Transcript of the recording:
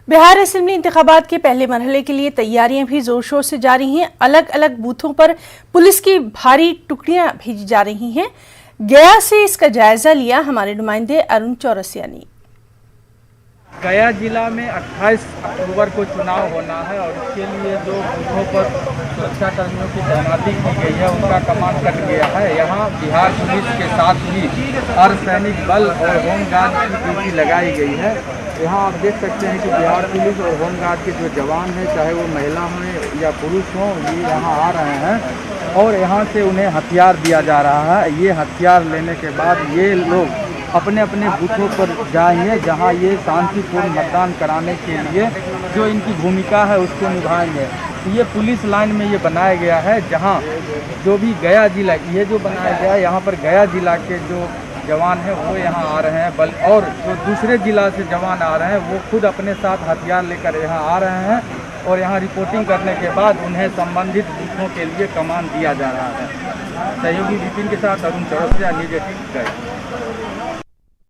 Bihar assembly इंतखाबात के पहले मरहले के लिए तैयारियां भी जोर शोर से जारी हैं। अलग अलग बूथों पर पुलिस की भारी टुकड़ियां भेजी जा रही हैं। गया से इसका जायजा लिया हमारे नुमाइंदे अरुण चौरसिया ने। गया जिला में 28 अक्टूबर को चुनाव होना है और इसके लिए जो बूथों पर सुरक्षा कर्मियों की तैनाती की गई है उनका कमान कट गया है। यहाँ बिहार पुलिस के साथ ही अर्धसैनिक बल और होमगार्ड की ड्यूटी लगाई गई है। यहाँ आप देख सकते हैं कि बिहार पुलिस और होमगार्ड के जो जवान हैं, चाहे वो महिला हों या पुरुष हों, ये यहाँ आ रहे हैं और यहाँ से उन्हें हथियार दिया जा रहा है। ये हथियार लेने के बाद ये लोग अपने अपने बूथों पर जाएंगे जहां ये शांतिपूर्ण मतदान कराने के लिए जो इनकी भूमिका है उसको निभाएंगे। ये पुलिस लाइन में ये बनाया गया है जहां जो भी गया जिला ये जो बनाया गया है, यहाँ पर गया जिला के जो जवान हैं वो यहाँ आ रहे हैं और जो दूसरे जिला से जवान आ रहे हैं वो खुद अपने साथ हथियार लेकर यहाँ आ रहे हैं और यहाँ रिपोर्टिंग करने के बाद उन्हें संबंधित बूथों के लिए कमान दिया जा रहा है। सहयोगी विपिन के साथ अरुण चौरसिया, न्यूज़ 18 गया।